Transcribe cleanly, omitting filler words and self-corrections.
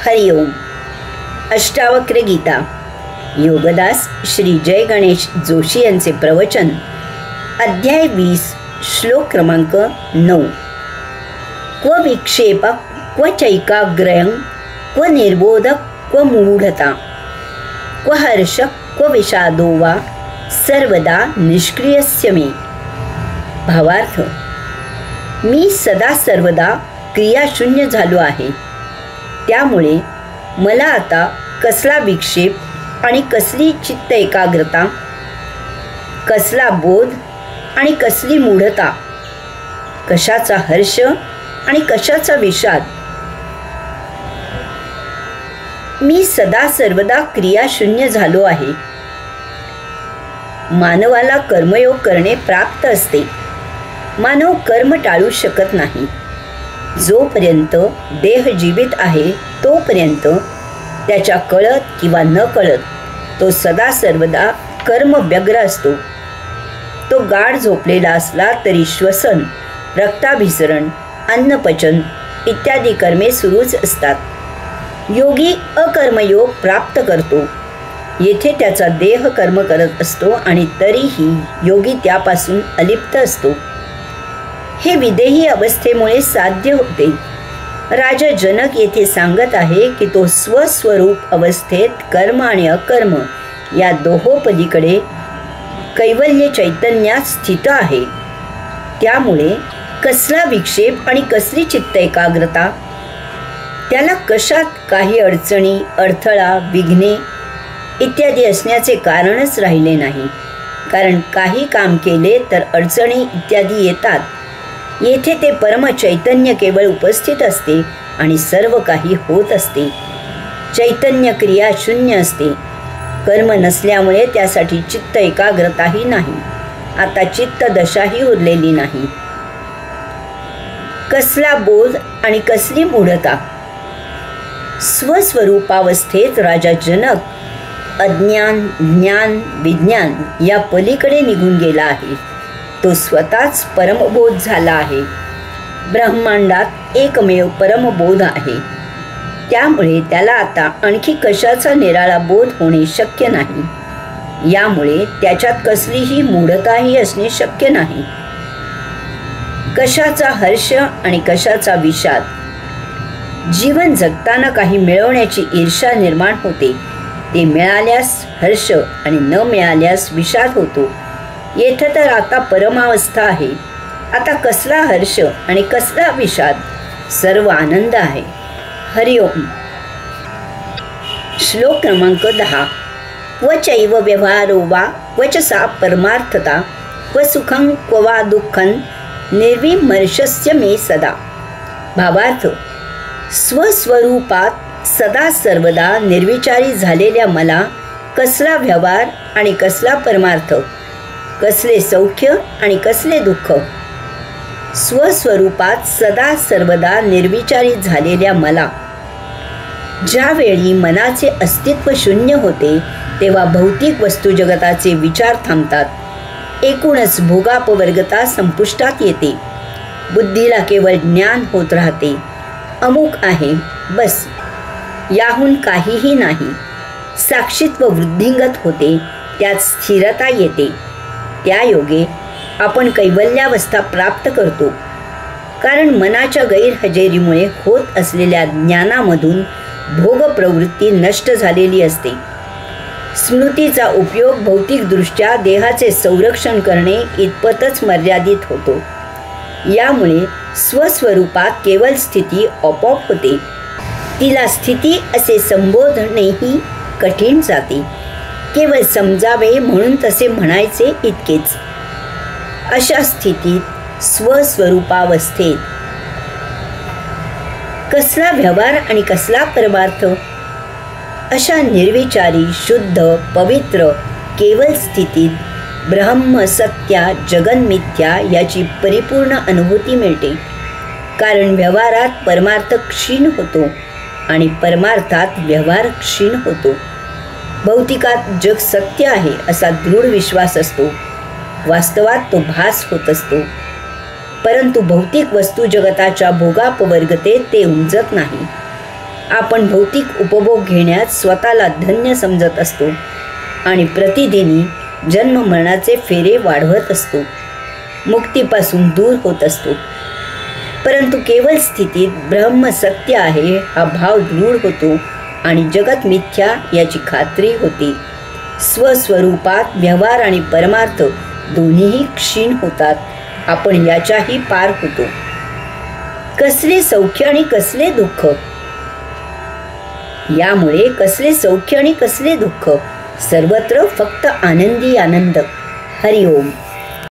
हरि ओम. अष्टावक्र गीता योगदास श्री जय गणेश जोशी यांचे प्रवचन. अध्याय 20 श्लोक क्रमांक 9. क्व विक्षेप क्व चैकाग्रयं क्व निर्बोधक क्व मूढता क्व हर्ष क्व विषादो वा सर्वदा निष्क्रियस्य मे. भावार्थ: मी सदा सर्वदा क्रियाशून्य झालो आहे. त्यामुळे मला आता कसला विक्षेप आणि कसली चित्त एकाग्रता, कसला बोध आणि कसली मूढता, कशाचा हर्ष आणि कशाचा विषाद. मी सदा सर्वदा क्रियाशून्य झालो आहे. मानवाला कर्मयोग करणे प्राप्त असते. मानव कर्म टाळू शकत नाही. जोपर्यंत देह जीवित आहे तोपर्यंत त्याच्या कळत किंवा न कळत तो सदा सर्वदा कर्मव्यग्र असतो. तो गाढ झोपलेला असला तरी श्वसन, रक्ताभिसरण, अन्नपचन इत्यादी कर्मे सुरूच असतात. योगी अकर्मयोग प्राप्त करतो. येथे त्याचा देह कर्म करत असतो आणि तरीही योगी त्यापासून अलिप्त असतो. हे विदेही अवस्थेमुळे साध्य होते. राजा जनक येथे सांगत आहे की तो स्वस्वरूप अवस्थेत कर्म आणि अकर्म या दोहोपलीकडे कैवल्य चैतन्यात स्थित आहे. त्यामुळे कसला विक्षेप आणि कसली चित्त एकाग्रता. त्याला कशात काही अडचणी, अडथळा, विघ्ने इत्यादी असण्याचे कारणच राहिले नाही. कारण काही काम केले तर अडचणी इत्यादी येतात. येथे ते परम चैतन्य केवळ उपस्थित असते आणि सर्व काही होत असते. चैतन्य क्रिया शून्य असते. कर्म नसल्यामुळे त्यासाठी चित्त एकाग्रताही नाही. आता चित्त दशाही उरलेली नाही. कसला बोध आणि कसली मूढता. स्वस्वरूपावस्थेत राजा जनक अज्ञान, ज्ञान, विज्ञान या पलीकडे निघून गेला आहे. तो स्वतःच परमबोध झाला आहे. ब्रह्मांडात एकमेव परमबोध आहे. त्यामुळे त्याला आता आणखी कशाचा निराळा बोध होणे शक्य नाही. यामुळे त्याच्यात कसलीही मूढताही असणे शक्य नाही. कशाचा हर्ष आणि कशाचा विषाद. जीवन जगताना काही मिळवण्याची ईर्ष्या निर्माण होते. ते मिळाल्यास हर्ष आणि न मिळाल्यास विषाद होतो. येथे तर आता परमावस्था आहे. आता कसला हर्ष आणि कसला विषाद. सर्व आनंद आहे. हरि ओम. श्लोक क्रमांक 10. क्व चैव व्यवहारो वा क्वच सा परमार्थता क्व सुखं क्व वा दुःखं निर्विमर्शस्य मे सदा. भावार्थ: स्वस्वरूपात सदा सर्वदा निर्विचारी झालेल्या मला कसला व्यवहार आणि कसला परमार्थ, कसले सौख्य आणि कसले दुःख. स्वस्वरूपात सदा सर्वदा निर्विचारी झालेल्या मला. ज्यावेळी मनाचे अस्तित्व शून्य होते तेव्हा भौतिक वस्तुजगताचे विचार थांबतात. एकूणच भोगापवर्गता संपुष्टात येते. बुद्धीला केवळ ज्ञान होत राहते. अमुक आहे बस, याहून काहीही नाही. साक्षीत्व वृद्धिंगत होते. त्यात स्थिरता येते. त्या योगे आपण कैवल्यावस्था प्राप्त करतो. कारण मनाच्या गैरहजेरीमुळे होत असलेल्या ज्ञानामधून भोग प्रवृत्ती नष्ट झालेली असते. स्मृतीचा उपयोग भौतिकदृष्ट्या देहाचे संरक्षण करणे इतपतच मर्यादित होतो. यामुळे स्वस्वरूपात केवळ स्थिती आपोआप होते. तिला स्थिती असे संबोधणेही कठीण जाते. केवळ समजावे म्हणून तसे म्हणायचे इतकेच. अशा स्थितीत स्वस्वरूपावस्थेत कसला व्यवहार आणि कसला परमार्थ. अशा निर्विचारी, शुद्ध, पवित्र, केवळ स्थितीत ब्रह्म, सत्या, जगन्मिथ्या याची परिपूर्ण अनुभूती मिळते. कारण व्यवहारात परमार्थ क्षीण होतो आणि परमार्थात व्यवहार क्षीण होतो. भौतिकात जग सत्य आहे असा दृढ विश्वास असतो. वास्तवात तो भास होत असतो. परंतु भौतिक वस्तू जगताच्या भोगापवर्गतेत ते उमजत नाही. आपण भौतिक उपभोग घेण्यात स्वतःला धन्य समजत असतो आणि प्रतिदिनी जन्म मरणाचे फेरे वाढवत असतो, मुक्तीपासून दूर होत असतो. परंतु केवळ स्थितीत ब्रह्म सत्य आहे हा भाव दृढ होतो आणि जगत मिथ्या याची खात्री होते. स्वस्वरूपात व्यवहार आणि परमार्थ दोन्हीही क्षीण होतात. आपण याच्याही पार होतो. कसले सौख्य आणि कसले दुःख. यामुळे कसले सौख्य आणि कसले दुःख. सर्वत्र फक्त आनंदी आनंद. हरिओम.